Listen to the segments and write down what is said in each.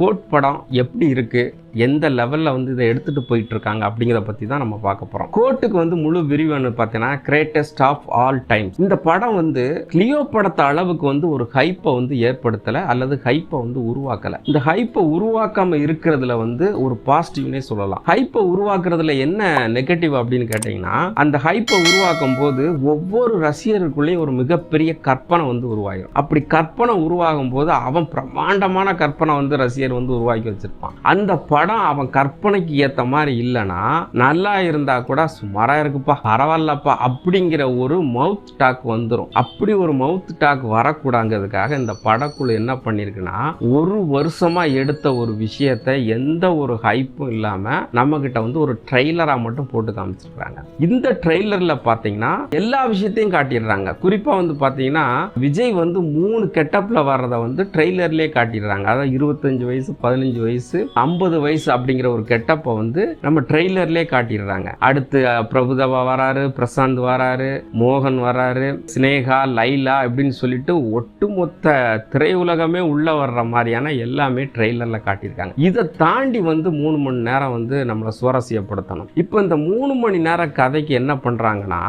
Code படம் எப்படி இருக்கு, எந்த லெவலில் வந்து இதை எடுத்துகிட்டு போயிட்டு இருக்காங்க அப்படிங்கிறத பற்றி தான் நம்ம பார்க்க போகிறோம். கோட்டுக்கு வந்து முழு விரிவுன்னு பார்த்தீங்கன்னா கிரேட்டஸ்ட் ஆஃப் ஆல் டைம். இந்த படம் வந்து கிளியோ படத்தை அளவுக்கு வந்து ஒரு ஹைப்பை வந்து ஏற்படுத்தலை அல்லது ஹைப்பை வந்து உருவாக்கலை. இந்த ஹைப்பை உருவாக்காமல் இருக்கிறதுல வந்து ஒரு பாசிட்டிவ்னே சொல்லலாம். ஹைப்பை உருவாக்குறதுல என்ன நெகட்டிவ் அப்படின்னு கேட்டிங்கன்னா, அந்த ஹைப்பை உருவாக்கும் போது ஒவ்வொரு ரசிகர்களுக்குள்ளேயும் ஒரு மிகப்பெரிய கற்பனை வந்து உருவாகும். அப்படி கற்பனை உருவாகும் போது அவன் பிரம்மாண்டமான கற்பனை வந்து ரசிகர் வந்து உருவாக்கி வச்சிருப்பான். அந்த படம் அவன் கற்பனைக்கு ஏற்ற மாதிரி இல்லைன்னா, நல்லா இருந்தா கூட சுமாரா இருக்குப்பா, பரவாயில்லப்பா அப்படிங்கிற ஒரு மவுத் டாக் வந்துடும். அப்படி ஒரு மவுத் டாக் வரக்கூடாங்கிறதுக்காக இந்த படக்குழு என்ன பண்ணிருக்குன்னா, ஒரு வருஷமா எடுத்த ஒரு விஷயத்தை எந்த ஒரு ஹைப்பும் இல்லாம நம்ம கிட்ட வந்து ஒரு ட்ரெய்லரா மட்டும் போட்டு காமிச்சிருக்காங்க. இந்த ட்ரெய்லர்ல பாத்தீங்கன்னா எல்லா விஷயத்தையும் காட்டிடுறாங்க. குறிப்பா வந்து பாத்தீங்கன்னா விஜய் வந்து 3 கெட்டப்ல வர்றத வந்து ட்ரெய்லர்லயே காட்டிடுறாங்க. அதாவது 25 வயசு, 15 வயசு, 50 வயசு அப்படிங்கிற ஒரு கெட்டப்பை வந்து நம்ம ட்ரெய்லர்லயே காட்டிடுறாங்க. அடுத்து பிரபுதேவா வராரு, பிரசாந்த் வராரு, மோகன் வராரு, சினேகா, லைலா இப்படின்னு சொல்லிட்டு ஒட்டுமொத்த திரையுலகமே உள்ள வர்ற மாதிரியான எல்லாமே ட்ரெய்லர்ல காட்டியிருக்காங்க. இதை தாண்டி வந்து 3 மணி நேரம் வந்து நம்மளை சுவாரஸ்யப்படுத்தணும். இப்போ இந்த 3 மணி நேரம் கதைக்கு என்ன பண்றாங்கன்னா,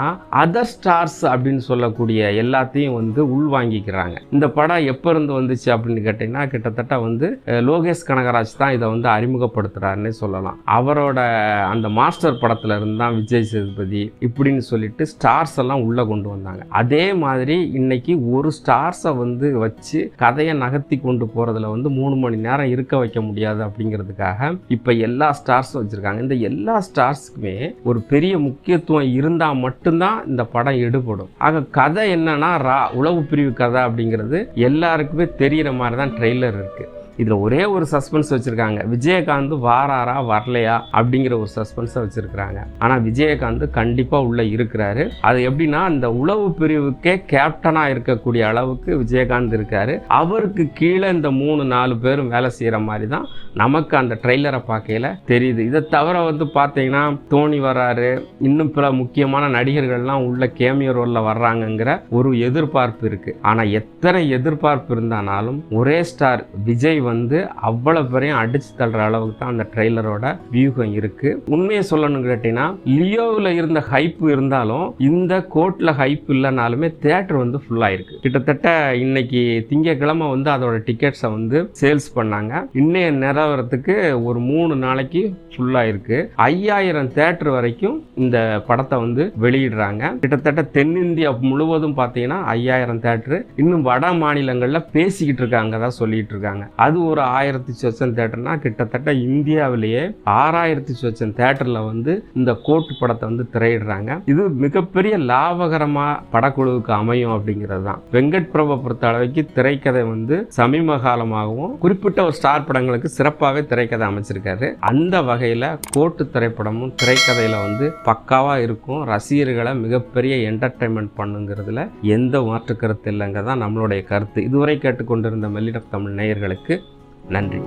அதர் ஸ்டார்ஸ் அப்படின்னு சொல்லக்கூடிய எல்லாத்தையும் வந்து உள்வாங்கிக்கிறாங்க. இந்த படம் எப்ப இருந்து வந்துச்சு அப்படின்னு கேட்டீங்கன்னா, கிட்டத்தட்ட வந்து லோகேஷ் கனகராஜ் தான் இதை வந்து அறிமுகப்படுத்துறாருன்னே சொல்லலாம். அவரோட அந்த மாஸ்டர் படத்துல இருந்து தான் விஜய் சேதுபதி இப்படின்னு சொல்லிட்டு ஸ்டார்ஸ் எல்லாம் உள்ள கொண்டு வந்தாங்க. அதே மாதிரி இன்னைக்கு ஒரு ஸ்டார்ஸை வந்து வச்சு கதையை நகர்த்தி கொண்டு போறதுல வந்து 3 மணி நேரம் இருக்க வைக்க முடியாது அப்படிங்கிறதுக்காக இப்ப எல்லா ஸ்டார்ஸும் வச்சிருக்காங்க. இந்த எல்லா ஸ்டார்ஸுக்குமே ஒரு பெரிய முக்கியத்துவம் இருந்தா மட்டும்தான் இந்த படம் எடுபடும். ஆக கதை என்னன்னா உளவு பிரிவு கதை அப்படிங்கிறது எல்லாருக்குமே தெரியற மாதிரி தான் ட்ரெய்லர் இருக்கு. இதுல ஒரே ஒரு சஸ்பென்ஸ் வச்சிருக்காங்க, விஜயகாந்த் வாராரா வரலையா அப்படிங்கிற ஒரு சஸ்பென்ஸை வச்சிருக்காங்க. ஆனா விஜயகாந்த் கண்டிப்பா உள்ள இருக்கிறாரு. அது எப்படின்னா, அந்த உளவு பிரிவுக்கே கேப்டனா இருக்கக்கூடிய அளவுக்கு விஜயகாந்த் இருக்காரு. அவருக்கு கீழே இந்த 3-4 பேரும் வேலை செய்யற மாதிரி தான் நமக்கு அந்த ட்ரெய்லரை பார்க்கையில தெரியுது. இதை தவிர வந்து பார்த்தீங்கன்னா தோனி வர்றாரு, இன்னும் பிற முக்கியமான நடிகர்கள்லாம் உள்ள கேமியோ ரோல்ல வர்றாங்கங்கிற ஒரு எதிர்பார்ப்பு இருக்கு. ஆனா எத்தனை எதிர்பார்ப்பு இருந்தாலும் ஒரே ஸ்டார் விஜய் வந்து அவ்வளவு பேரையும் அடிச்சு தள்ளுற அளவுக்கு தான் அந்த ட்ரெய்லரோட வியூகம் இருக்கு. உண்மையை சொல்லணும் கேட்டீங்கன்னா, லியோவில் இருந்த ஹைப் இருந்தாலும் இந்த கோட்ல ஹைப் இல்லைனாலுமே தியேட்டர் வந்து ஃபுல்லா இருக்கு. கிட்டத்தட்ட இன்னைக்கு திங்கட்கிழமை வந்து அதோட டிக்கெட்ஸை வந்து சேல்ஸ் பண்ணாங்க. இன்னைய நிலவரத்துக்கு ஒரு 3 நாளைக்கு ஃபுல்லா இருக்கு. 5000 தியேட்டர் வரைக்கும் இந்த படத்தை வந்து வெளியிடுறாங்க. கிட்டத்தட்ட தென்னிந்தியா முழுவதும் பார்த்தீங்கன்னா 5000 தியேட்டர். இன்னும் வட மாநிலங்கள்ல பேசிக்கிட்டு இருக்காங்க தான் சொல்லிட்டு இருக்காங்க. அது ஒரு 1000 சொச்சம் தியேட்டர்னா கிட்டத்தட்ட இந்தியாவிலேயே 6000 சொச்சம் தியேட்டர்ல வந்து இந்த கோட் படத்தை வந்து திரையிடுறாங்க. இது மிகப்பெரிய லாபகரமா படக்குழுவுக்கு அமையும் அப்படிங்கிறது தான். வெங்கட் பிரபு பொறுத்த அளவுக்கு திரைக்கதை வந்து சமீப காலமாகவும் குறிப்பிட்ட ஒரு ஸ்டார் படங்களுக்கு சிறப்பாகவே திரைக்கதை அமைச்சிருக்காரு. அந்த வகையில கோட்டு திரைப்படமும் திரைக்கதையில வந்து பக்காவா இருக்கும். ரசிகர்களை மிகப்பெரிய என்டர்டைன்மெண்ட் பண்ணுங்கிறதுல எந்த மாற்று கருத்து இல்லைங்க தான் நம்மளுடைய கருத்து. இதுவரை கேட்டுக்கொண்டிருந்த மெல்லிடம் தமிழ் நேயர்களுக்கு நன்றி.